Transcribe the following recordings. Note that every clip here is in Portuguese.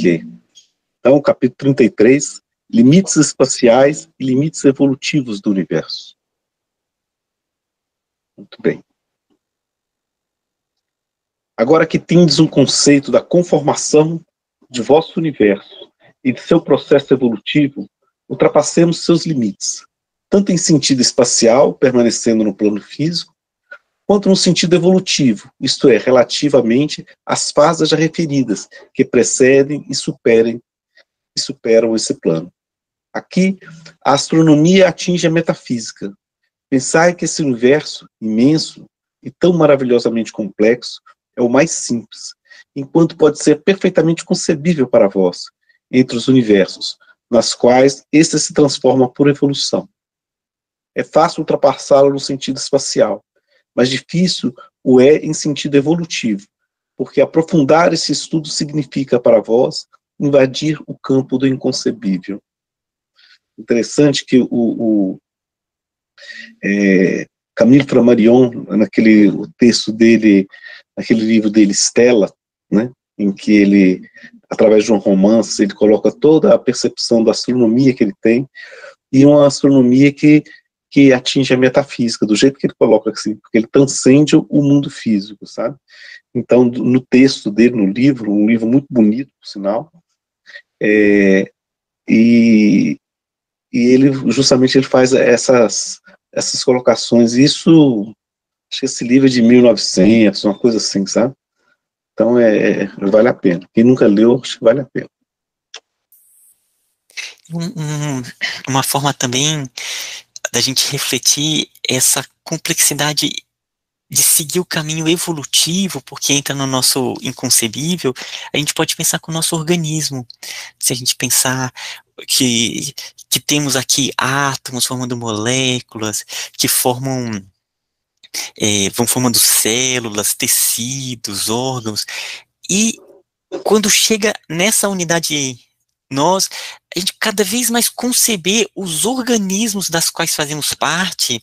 quê? Então, capítulo 33, limites espaciais e limites evolutivos do universo. Muito bem. Agora que tendes um conceito da conformação de vosso universo e de seu processo evolutivo, ultrapassemos seus limites, tanto em sentido espacial, permanecendo no plano físico, quanto no sentido evolutivo, isto é, relativamente às fases já referidas, que precedem e superam esse plano. Aqui, a astronomia atinge a metafísica. Pensai que esse universo imenso e tão maravilhosamente complexo é o mais simples, enquanto pode ser perfeitamente concebível para vós, entre os universos, nas quais este se transforma por evolução. É fácil ultrapassá-lo no sentido espacial, mas difícil o é em sentido evolutivo, porque aprofundar esse estudo significa para vós invadir o campo do inconcebível. Interessante que o Camille Flammarion, o texto dele, naquele livro dele, Stella, né, em que ele, através de um romance, ele coloca toda a percepção da astronomia que ele tem, e uma astronomia que atinge a metafísica, do jeito que ele coloca assim, porque ele transcende o mundo físico, sabe? Então, no texto dele, no livro, um livro muito bonito, por sinal, e ele, justamente, ele faz essas colocações, isso, acho que esse livro é de 1900, uma coisa assim, sabe? Então, vale a pena. Quem nunca leu, acho que vale a pena. Uma forma também da gente refletir essa complexidade de seguir o caminho evolutivo, porque entra no nosso inconcebível, a gente pode pensar com o nosso organismo. Se a gente pensar que temos aqui átomos formando moléculas, que vão formando células, tecidos, órgãos, e quando chega nessa unidade a gente cada vez mais conceber os organismos das quais fazemos parte,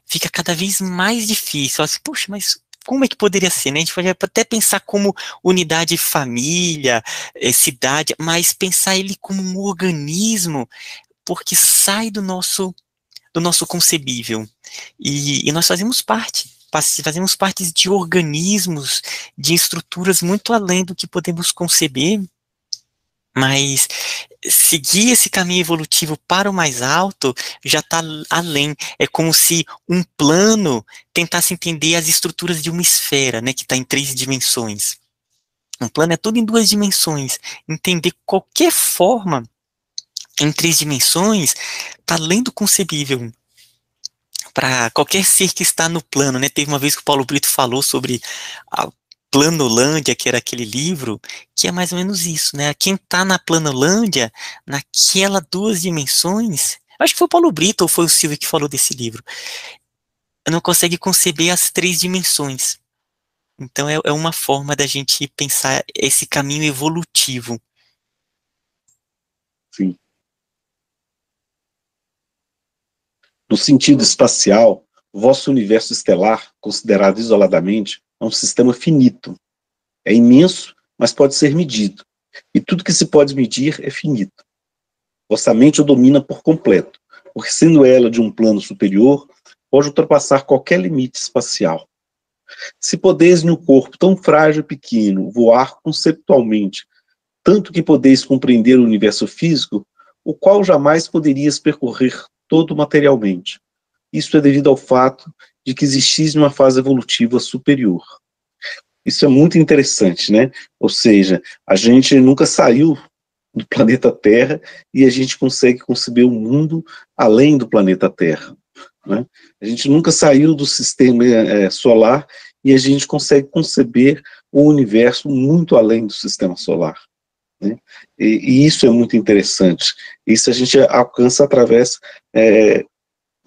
fica cada vez mais difícil. Assim, poxa, mas como é que poderia ser, né? A gente pode até pensar como unidade família, cidade, mas pensar ele como um organismo, porque sai do nosso concebível. E nós fazemos parte de organismos, de estruturas muito além do que podemos conceber. Mas seguir esse caminho evolutivo para o mais alto já está além. É como se um plano tentasse entender as estruturas de uma esfera, né, que está em 3 dimensões. Um plano é tudo em 2 dimensões. Entender qualquer forma em 3 dimensões está além do concebível. Para qualquer ser que está no plano, né? Teve uma vez que o Paulo Brito falou sobre a Planolândia, que era aquele livro, que é mais ou menos isso, né? Quem está na Planolândia, naquela 2 dimensões, acho que foi o Paulo Brito ou foi o Silvio que falou desse livro, não consegue conceber as 3 dimensões. Então é uma forma da gente pensar esse caminho evolutivo. Sim. No sentido espacial, o vosso universo estelar, considerado isoladamente, é um sistema finito. É imenso, mas pode ser medido. E tudo que se pode medir é finito. Vossa mente o domina por completo, porque sendo ela de um plano superior, pode ultrapassar qualquer limite espacial. Se podeis em um corpo tão frágil e pequeno voar conceptualmente, tanto que podeis compreender o universo físico, o qual jamais poderias percorrer todo materialmente. Isso é devido ao fato de que existis uma fase evolutiva superior. Isso é muito interessante, né? Ou seja, a gente nunca saiu do planeta Terra e a gente consegue conceber um mundo além do planeta Terra, né? A gente nunca saiu do sistema solar e a gente consegue conceber o universo muito além do sistema solar, né? E isso é muito interessante. Isso a gente alcança através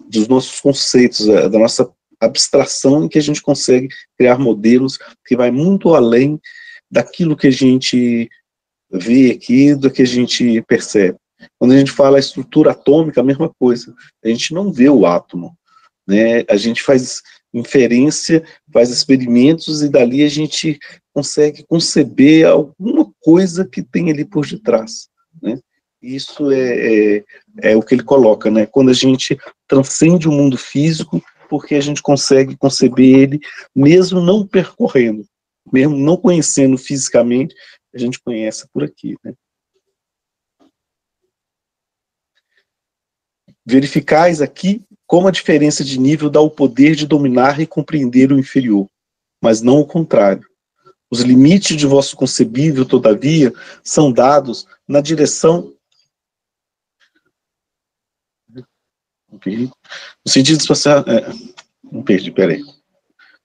dos nossos conceitos, da nossa abstração, em que a gente consegue criar modelos que vai muito além daquilo que a gente vê aqui, do que a gente percebe. Quando a gente fala a estrutura atômica, a mesma coisa. A gente não vê o átomo, né? A gente faz inferência, faz experimentos, e dali a gente consegue conceber alguma coisa que tem ali por detrás, né? Isso é o que ele coloca, né? Quando a gente transcende o mundo físico, porque a gente consegue conceber ele, mesmo não percorrendo, mesmo não conhecendo fisicamente, a gente conhece por aqui, né? Verificais aqui como a diferença de nível dá o poder de dominar e compreender o inferior, mas não o contrário. Os limites de vosso concebível, todavia, são dados na direção... No sentido espacial... não perdi, peraí.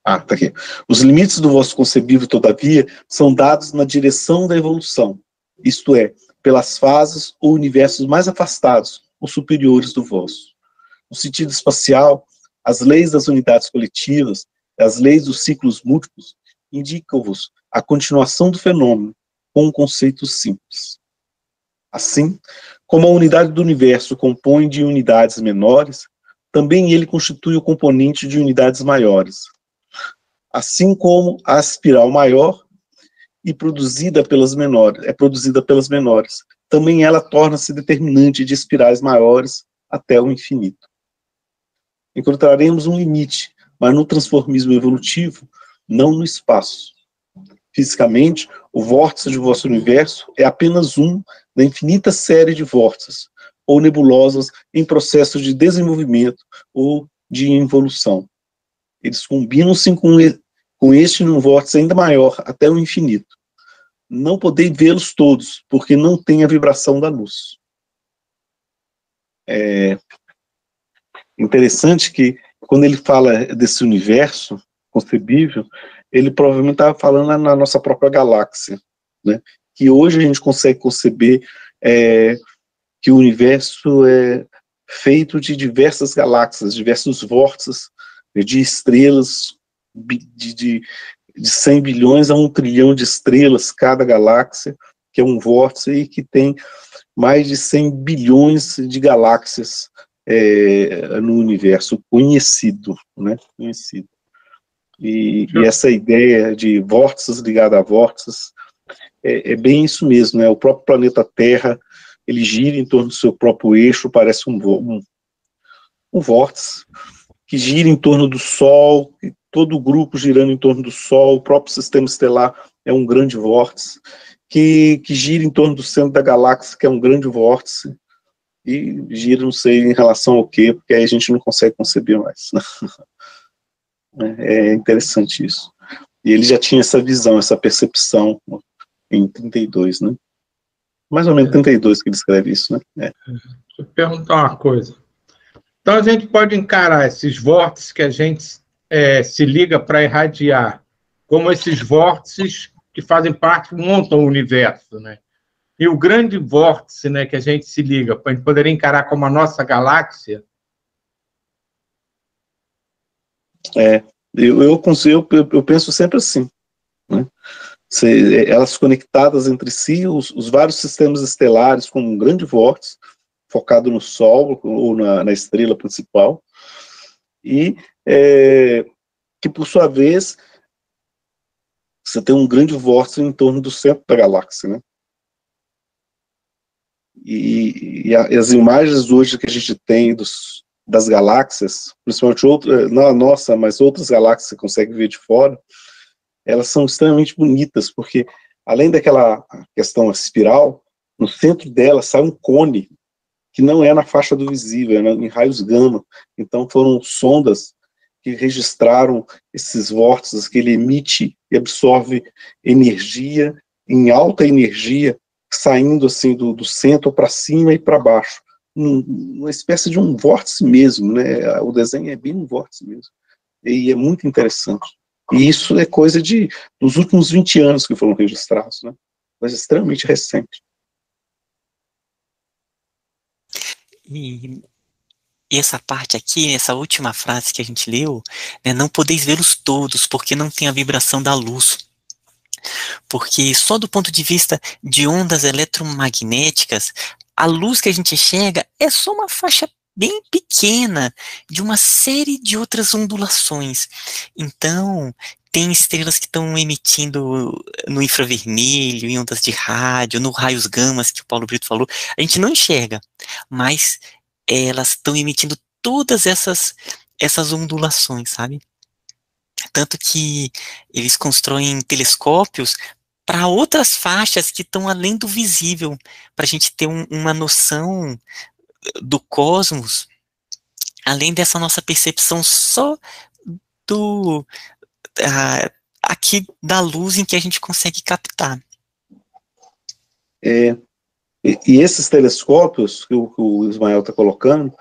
Tá aqui. Os limites do vosso concebível, todavia, são dados na direção da evolução, isto é, pelas fases ou universos mais afastados, ou superiores do vosso. No sentido espacial, as leis das unidades coletivas, as leis dos ciclos múltiplos, indicam-vos a continuação do fenômeno, com um conceito simples. Assim, como a unidade do universo compõe de unidades menores, também ele constitui o componente de unidades maiores. Assim como a espiral maior é produzida pelas menores, também ela torna-se determinante de espirais maiores até o infinito. Encontraremos um limite, mas no transformismo evolutivo, não no espaço. Fisicamente, o vórtice de vosso universo é apenas um da infinita série de vórtices, ou nebulosas em processo de desenvolvimento ou de involução. Eles combinam-se com este num vórtice ainda maior, até o infinito. Não podeis vê-los todos, porque não tem a vibração da luz. É interessante que, quando ele fala desse universo concebível, ele provavelmente estava falando na nossa própria galáxia, né? Que hoje a gente consegue conceber que o universo é feito de diversas galáxias, diversos vórtices, de estrelas, de 100 bilhões a 1 trilhão de estrelas cada galáxia, que é um vórtice, e que tem mais de 100 bilhões de galáxias no universo conhecido, né? Conhecido. E essa ideia de vórtices ligado a vórtices é bem isso mesmo, né? O próprio planeta Terra, ele gira em torno do seu próprio eixo, parece um vórtice, que gira em torno do Sol, todo o grupo girando em torno do Sol, o próprio sistema estelar é um grande vórtice, que gira em torno do centro da galáxia, que é um grande vórtice, e gira, não sei em relação ao quê, porque aí a gente não consegue conceber mais. É interessante isso. E ele já tinha essa visão, essa percepção em 32, né? Mais ou menos 32 que ele escreve isso, né? Deixa eu perguntar uma coisa. Então a gente pode encarar esses vórtices que a gente se liga para irradiar, como esses vórtices que fazem parte, montam o universo, né? E o grande vórtice, né, que a gente se liga, a gente poderia encarar como a nossa galáxia? Eu penso sempre assim, né? Elas conectadas entre si, os vários sistemas estelares como um grande vórtice, focado no Sol ou na estrela principal, e que, por sua vez, você tem um grande vórtice em torno do centro da galáxia, né? E as imagens hoje que a gente tem das galáxias, principalmente não a nossa, mas outras galáxias que você consegue ver de fora, elas são extremamente bonitas, porque além daquela questão espiral, no centro dela sai um cone, que não é na faixa do visível, é em raios gama. Então foram sondas que registraram esses vórtices, que ele emite e absorve energia, em alta energia, saindo assim do centro para cima e para baixo, uma espécie de um vórtice mesmo, né? O desenho é bem um vórtice mesmo, e é muito interessante. E isso é coisa dos últimos 20 anos que foram registrados, né? Coisa extremamente recente. E essa parte aqui, essa última frase que a gente leu, né, não podeis vê-los todos, porque não tem a vibração da luz. Porque só do ponto de vista de ondas eletromagnéticas, a luz que a gente enxerga é só uma faixa bem pequena de uma série de outras ondulações. Então, tem estrelas que estão emitindo no infravermelho, em ondas de rádio, no raios gamas que o Paulo Brito falou. A gente não enxerga, mas elas estão emitindo todas essas ondulações, sabe? Tanto que eles constroem telescópios para outras faixas que estão além do visível, para a gente ter uma noção do cosmos, além dessa nossa percepção só do aqui da luz em que a gente consegue captar. E esses telescópios que o Ismael está colocando,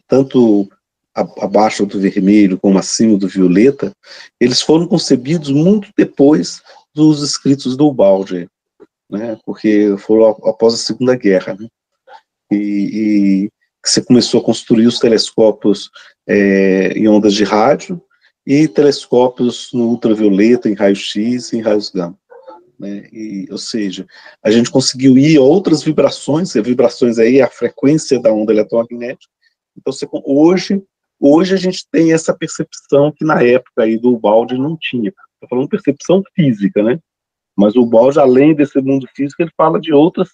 tanto abaixo do vermelho como acima do violeta, eles foram concebidos muito depois dos escritos do Ubaldi, né, porque foram após a Segunda Guerra, né, e você começou a construir os telescópios em ondas de rádio e telescópios no ultravioleta, em raio-x e em raios gama. Né, ou seja, a gente conseguiu ir a outras vibrações, e vibrações aí é a frequência da onda eletromagnética. Então, hoje a gente tem essa percepção que na época aí do Ubaldi não tinha. Estou falando percepção física, né? Mas o Ubaldi, além desse mundo físico, ele fala de outras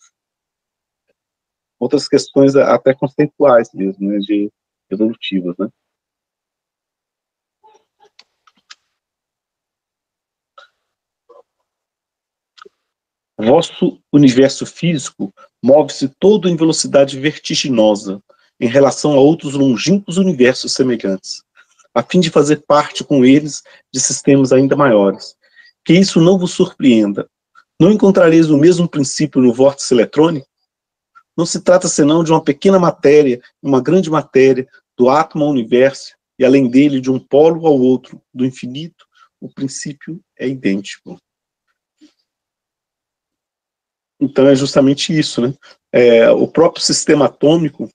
questões até conceituais mesmo, né? De evolutivas, né? Vosso universo físico move-se todo em velocidade vertiginosa em relação a outros longínquos universos semelhantes, a fim de fazer parte com eles de sistemas ainda maiores. Que isso não vos surpreenda. Não encontrareis o mesmo princípio no vórtice eletrônico? Não se trata senão de uma pequena matéria, uma grande matéria, do átomo ao universo, e além dele de um polo ao outro, do infinito, o princípio é idêntico. Então é justamente isso, né? O próprio sistema atômico,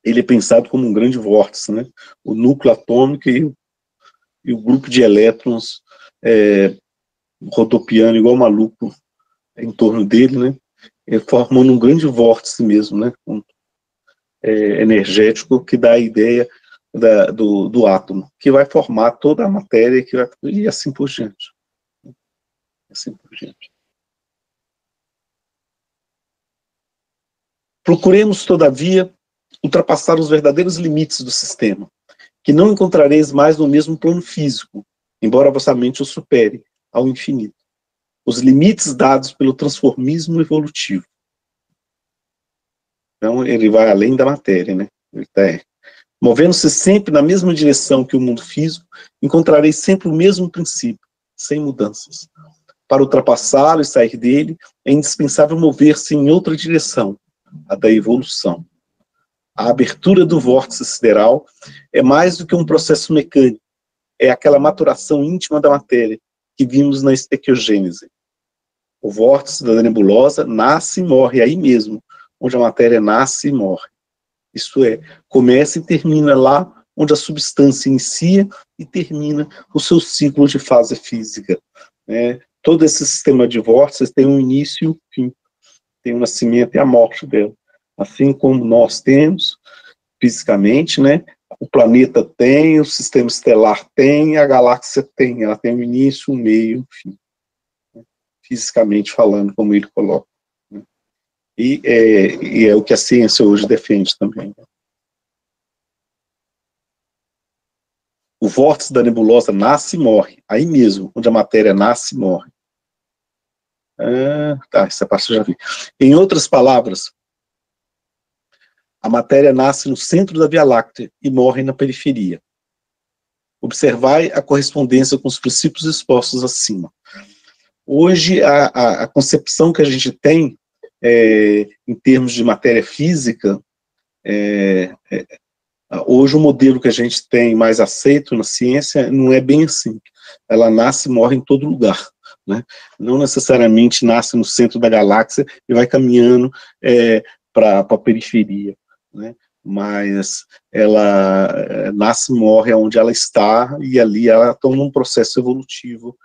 ele é pensado como um grande vórtice, né? O núcleo atômico e o grupo de elétrons rodopiando igual maluco em torno dele, né? Formando um grande vórtice mesmo, né? Energético, que dá a ideia do átomo, que vai formar toda a matéria e assim por diante. Assim por diante. Procuremos, todavia, ultrapassar os verdadeiros limites do sistema, que não encontrareis mais no mesmo plano físico, embora vossa mente o supere ao infinito. Os limites dados pelo transformismo evolutivo. Então, ele vai além da matéria, né? Movendo-se sempre na mesma direção que o mundo físico, encontrareis sempre o mesmo princípio, sem mudanças. Para ultrapassá-lo e sair dele, é indispensável mover-se em outra direção, a da evolução. A abertura do vórtice sideral é mais do que um processo mecânico, é aquela maturação íntima da matéria que vimos na estequiogênese. O vórtice da nebulosa nasce e morre aí mesmo, onde a matéria nasce e morre. Isto é, começa e termina lá onde a substância inicia e termina o seu ciclo de fase física. Todo esse sistema de vórtices tem um início e um fim, tem o nascimento e a morte dela. Assim como nós temos, fisicamente, né? O planeta tem, o sistema estelar tem, a galáxia tem. Ela tem um início, um meio, um fim. Fisicamente falando, como ele coloca. E é o que a ciência hoje defende também. O vórtice da nebulosa nasce e morre, aí mesmo, onde a matéria nasce e morre. Essa parte eu já vi. Em outras palavras, a matéria nasce no centro da Via Láctea e morre na periferia. Observai a correspondência com os princípios expostos acima. Hoje, a concepção que a gente tem, em termos de matéria física, hoje o modelo que a gente tem mais aceito na ciência não é bem assim. Ela nasce e morre em todo lugar. Né? Não necessariamente nasce no centro da galáxia e vai caminhando para a periferia. Né? Mas ela nasce e morre onde ela está, e ali ela está num processo evolutivo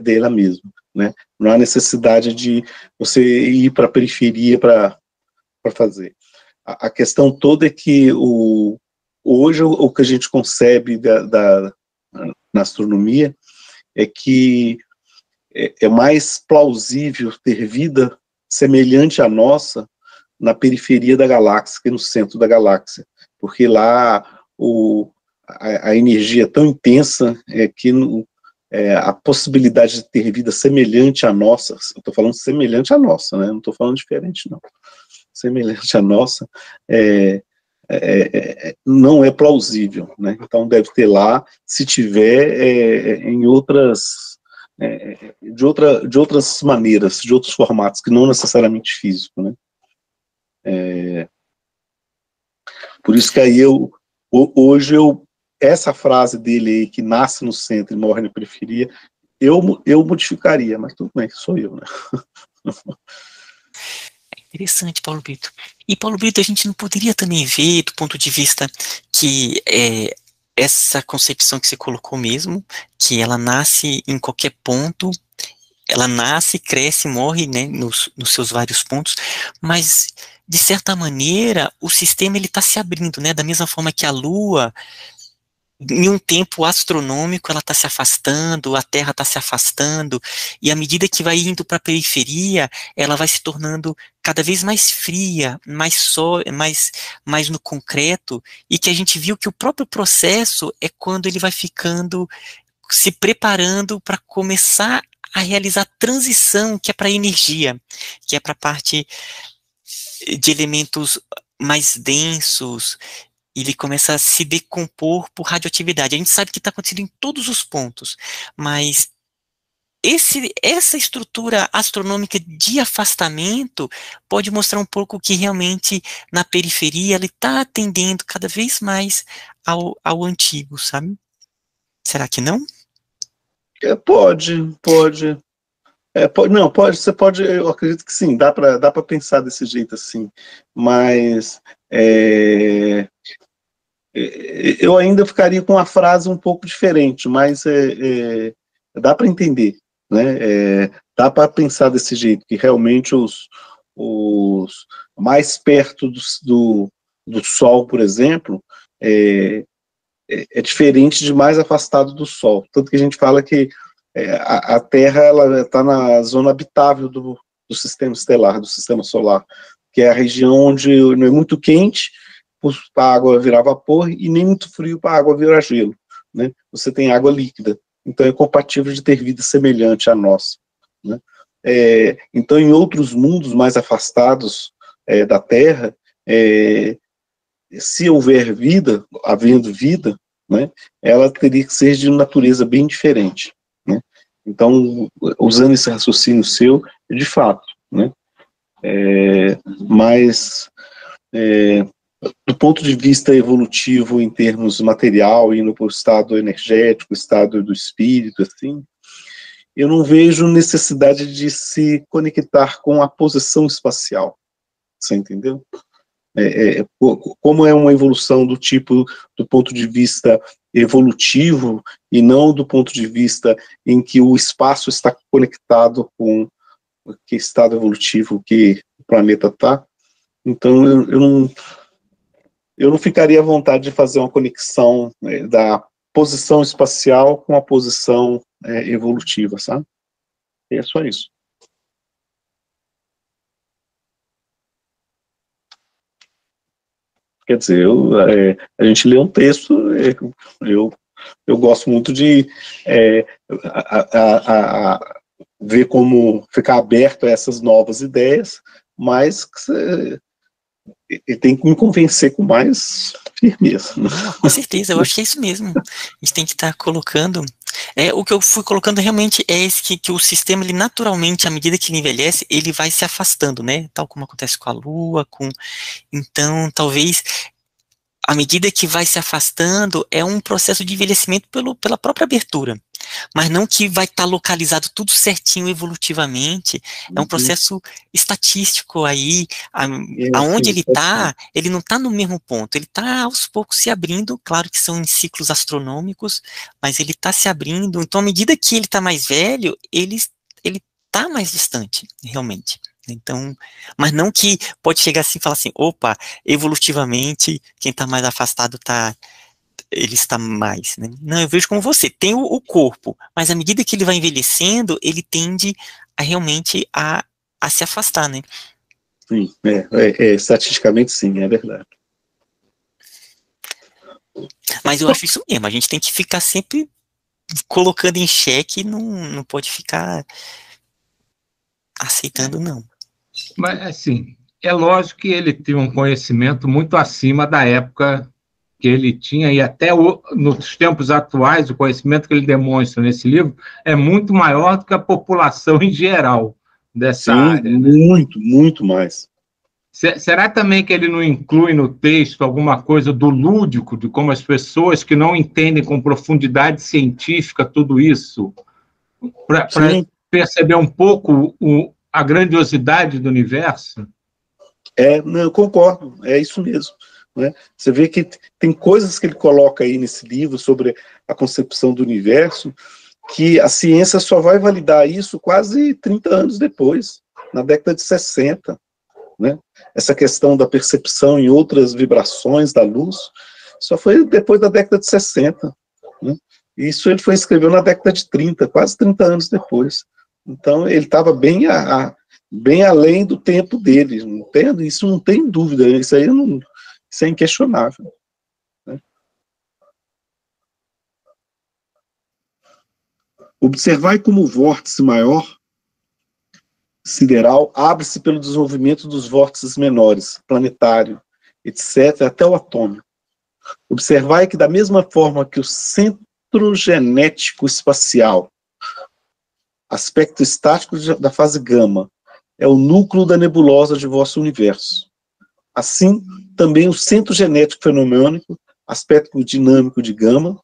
dela mesma. Né? Não há necessidade de você ir para a periferia para fazer. a questão toda é que hoje o que a gente concebe na astronomia é que é mais plausível ter vida semelhante à nossa na periferia da galáxia que no centro da galáxia, porque lá a energia é tão intensa que a possibilidade de ter vida semelhante à nossa, eu estou falando semelhante à nossa, né? Não estou falando diferente, não. Semelhante à nossa, não é plausível, né? Então deve ter lá, se tiver em outras, de outras maneiras, de outros formatos, que não necessariamente físico, né? Por isso que aí hoje essa frase dele aí, que nasce no centro e morre na periferia, eu modificaria, mas tudo bem, sou eu, né? Interessante, Paulo Brito. E, Paulo Brito, a gente não poderia também ver, do ponto de vista que essa concepção que você colocou mesmo, que ela nasce em qualquer ponto, ela nasce, cresce, morre, né, nos seus vários pontos, mas, de certa maneira, o sistema está se abrindo, né, da mesma forma que a Lua, em um tempo astronômico, ela está se afastando, a Terra está se afastando, e à medida que vai indo para a periferia, ela vai se tornando cada vez mais fria, mais no concreto, e que a gente viu que o próprio processo é quando ele vai ficando, se preparando para começar a realizar a transição, que é para a energia, que é para a parte de elementos mais densos. Ele começa a se decompor por radioatividade. A gente sabe que está acontecendo em todos os pontos, mas essa estrutura astronômica de afastamento pode mostrar um pouco que realmente na periferia ele está atendendo cada vez mais ao antigo, sabe? Será que não? Pode. Não, você pode, eu acredito que sim, dá para pensar desse jeito assim, mas eu ainda ficaria com uma frase um pouco diferente, mas dá para entender, né? Dá para pensar desse jeito, que realmente os mais perto do Sol, por exemplo, é diferente de mais afastado do Sol. Tanto que a gente fala que a Terra está na zona habitável do sistema estelar, do sistema solar, que é a região onde não é muito quente para a água virar vapor e nem muito frio para a água virar gelo, né? Você tem água líquida, então é compatível de ter vida semelhante à nossa, né? Então, em outros mundos mais afastados da Terra, se houver vida, havendo vida, né, ela teria que ser de natureza bem diferente, né? Então, usando esse raciocínio seu, de fato, né? Mas do ponto de vista evolutivo, em termos material, indo para o estado energético, estado do espírito, assim, eu não vejo necessidade de se conectar com a posição espacial. Você entendeu? Como é uma evolução do ponto de vista evolutivo, e não do ponto de vista em que o espaço está conectado com que estado evolutivo que o planeta está. Então, eu não ficaria à vontade de fazer uma conexão da posição espacial com a posição evolutiva, sabe? É só isso. Quer dizer, a gente lê um texto, eu gosto muito de ver como ficar aberto a essas novas ideias, mas tem que me convencer com mais firmeza. Não, com certeza, eu acho que é isso mesmo. A gente tem que estar colocando. O que eu fui colocando realmente é esse que o sistema, ele naturalmente, à medida que ele envelhece, ele vai se afastando, né? Tal como acontece com a Lua, Então, talvez, à medida que vai se afastando, é um processo de envelhecimento pela própria abertura. Mas não que vai estar localizado tudo certinho evolutivamente, é um processo estatístico aí, aonde ele está, ele não está no mesmo ponto, ele está aos poucos se abrindo, claro que são em ciclos astronômicos, mas ele está se abrindo, então à medida que ele está mais velho, ele está mais distante, realmente, Então, mas não que pode chegar assim e falar assim, opa, evolutivamente, quem está mais afastado ele está mais, né? Não, eu vejo como você, tem o corpo, mas à medida que ele vai envelhecendo, ele tende a realmente a se afastar, né? Sim, estatisticamente sim, é verdade. Mas eu acho isso mesmo, a gente tem que ficar sempre colocando em xeque, não pode ficar aceitando, não. Mas, assim, é lógico que ele tem um conhecimento muito acima da época que ele tinha, e até nos tempos atuais, o conhecimento que ele demonstra nesse livro é muito maior do que a população em geral dessa área. Né? Muito, muito mais. Será também que ele não inclui no texto alguma coisa do lúdico, de como as pessoas que não entendem com profundidade científica tudo isso, para perceber um pouco a grandiosidade do universo? Não, eu concordo, é isso mesmo. Né? Você vê que tem coisas que ele coloca aí nesse livro sobre a concepção do universo, que a ciência só vai validar isso quase 30 anos depois, na década de 60. Né? Essa questão da percepção em outras vibrações da luz só foi depois da década de 60. Né? Isso ele escreveu na década de 30, quase 30 anos depois. Então ele estava bem além do tempo dele. Isso não tem dúvida, isso é inquestionável. Né? Observai como o vórtice maior sideral abre-se pelo desenvolvimento dos vórtices menores, planetário, etc., até o atômico. Observai que, da mesma forma que o centro genético espacial, aspecto estático da fase gama, é o núcleo da nebulosa de vosso universo. Assim, também o centro genético fenomênico, aspecto dinâmico de gama,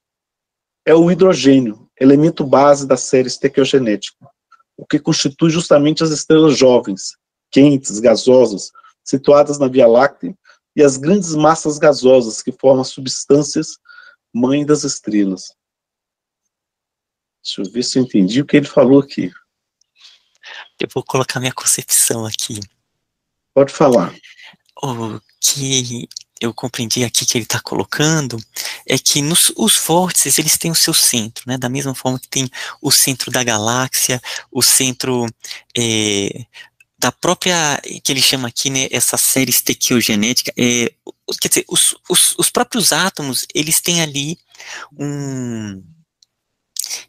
é o hidrogênio, elemento base da série estequiogenética, o que constitui justamente as estrelas jovens, quentes, gasosas, situadas na Via Láctea, e as grandes massas gasosas que formam as substâncias mãe das estrelas. Deixa eu ver se eu entendi o que ele falou aqui. Eu vou colocar minha concepção aqui. Pode falar. O que eu compreendi aqui que ele está colocando é que os vórtices, eles têm o seu centro, né? Da mesma forma que tem o centro da galáxia, o centro da própria, que ele chama aqui, né, essa série estequiogenética, quer dizer, os próprios átomos, eles têm ali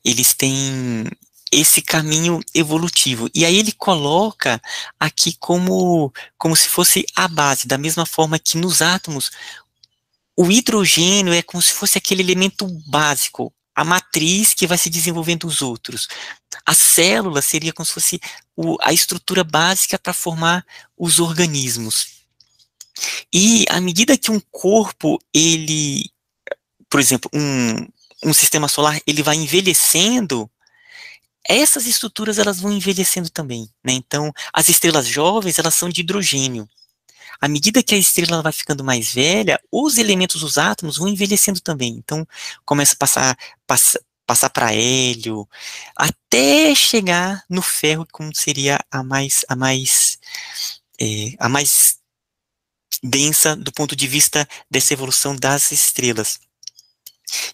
eles têm esse caminho evolutivo, e aí ele coloca aqui como se fosse a base, da mesma forma que nos átomos, o hidrogênio é como se fosse aquele elemento básico, a matriz que vai se desenvolvendo os outros. A célula seria como se fosse a estrutura básica para formar os organismos. E à medida que um corpo, por exemplo, um sistema solar, ele vai envelhecendo, essas estruturas elas vão envelhecendo também, né? Então, as estrelas jovens, elas são de hidrogênio. À medida que a estrela vai ficando mais velha, os elementos dos átomos vão envelhecendo também. Então, começa a passar para hélio, até chegar no ferro, como seria a mais densa do ponto de vista dessa evolução das estrelas.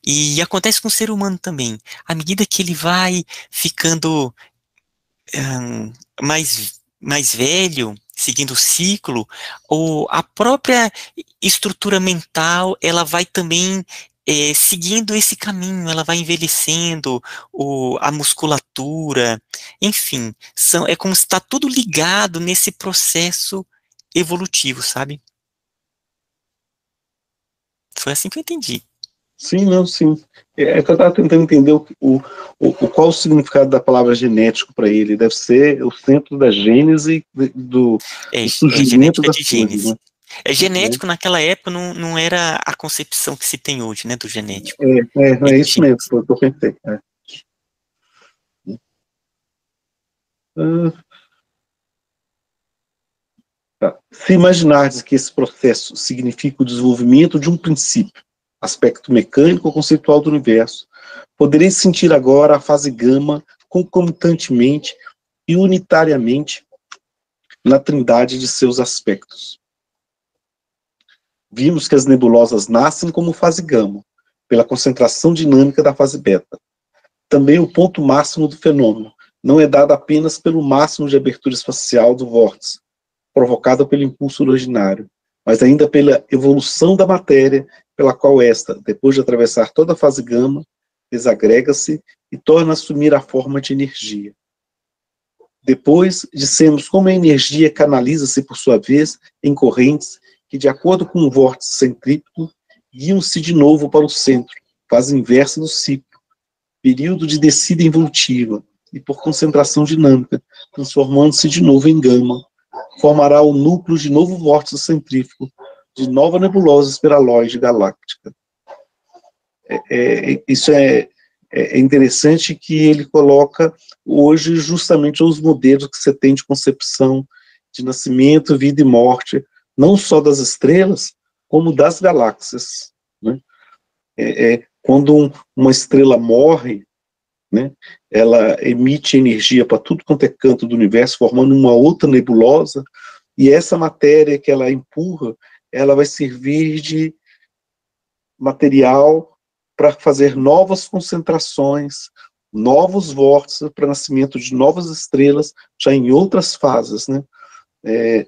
E acontece com o ser humano também. À medida que ele vai ficando mais velho, seguindo o ciclo, ou a própria estrutura mental, ela vai também seguindo esse caminho, ela vai envelhecendo, a musculatura, enfim, é como se está tudo ligado nesse processo evolutivo, sabe? Foi assim que eu entendi. Sim, não, sim. É que eu estava tentando entender qual o significado da palavra genético para ele. Deve ser o centro da gênese do surgimento das coisas, né? Genético, naquela época, não era a concepção que se tem hoje, né, do genético. É isso mesmo, foi o que eu pensei. Tá. Se imaginardes que esse processo significa o desenvolvimento de um princípio, aspecto mecânico ou conceitual do universo, podereis sentir agora a fase gama concomitantemente e unitariamente na trindade de seus aspectos. Vimos que as nebulosas nascem como fase gama, pela concentração dinâmica da fase beta. Também o ponto máximo do fenômeno não é dado apenas pelo máximo de abertura espacial do vórtice, provocado pelo impulso originário, mas ainda pela evolução da matéria, pela qual esta, depois de atravessar toda a fase gama, desagrega-se e torna a assumir a forma de energia. Depois, dissemos como a energia canaliza-se, por sua vez, em correntes que, de acordo com o vórtice centrípeto, guiam-se de novo para o centro, fase inversa do ciclo, período de descida involutiva, e por concentração dinâmica, transformando-se de novo em gama, formará o núcleo de novo vórtice centrífugo, de nova nebulosa espiraloide galáctica. Isso é interessante, que ele coloca hoje justamente os modelos que você tem de concepção de nascimento, vida e morte, não só das estrelas, como das galáxias, né? Quando uma estrela morre, né, ela emite energia para tudo quanto é canto do universo, formando uma outra nebulosa, e essa matéria que ela empurra, ela vai servir de material para fazer novas concentrações, novos vórtices para nascimento de novas estrelas, já em outras fases, né?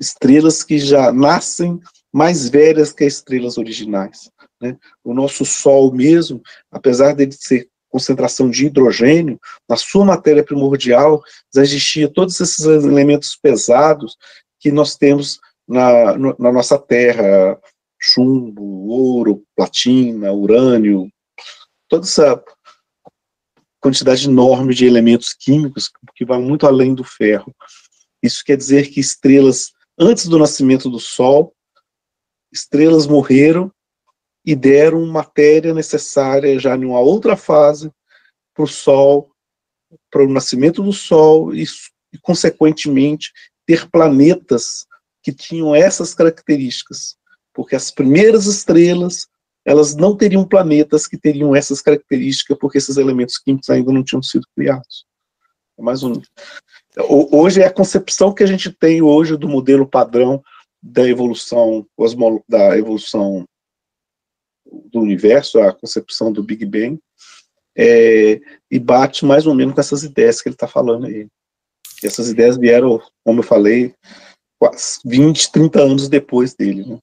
Estrelas que já nascem mais velhas que as estrelas originais, né? O nosso Sol mesmo, apesar de ser concentração de hidrogênio, na sua matéria primordial já existia todos esses elementos pesados que nós temos na nossa Terra: chumbo, ouro, platina, urânio, toda essa quantidade enorme de elementos químicos que vai muito além do ferro. Isso quer dizer que estrelas, antes do nascimento do Sol, estrelas morreram e deram matéria necessária já em uma outra fase para o Sol, para o nascimento do Sol e, consequentemente, ter planetas que tinham essas características, porque as primeiras estrelas, elas não teriam planetas que teriam essas características, porque esses elementos químicos ainda não tinham sido criados. Hoje é a concepção que a gente tem hoje do modelo padrão da evolução do universo, a concepção do Big Bang, e bate mais ou menos com essas ideias que ele está falando aí. E essas ideias vieram, como eu falei, 20, 30 anos depois dele, né?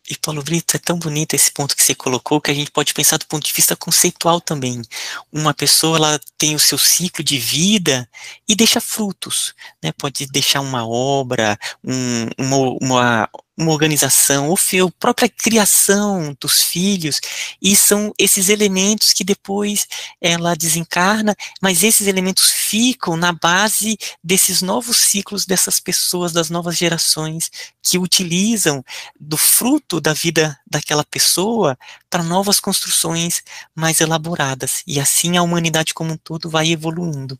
E Paulo Brito, é tão bonito esse ponto que você colocou, que a gente pode pensar do ponto de vista conceitual também. Uma pessoa, ela tem o seu ciclo de vida e deixa frutos, né? Pode deixar uma obra, uma organização, ou a própria criação dos filhos, e são esses elementos que depois ela desencarna, mas esses elementos ficam na base desses novos ciclos dessas pessoas, das novas gerações, que utilizam do fruto da vida daquela pessoa para novas construções mais elaboradas, e assim a humanidade como um todo vai evoluindo.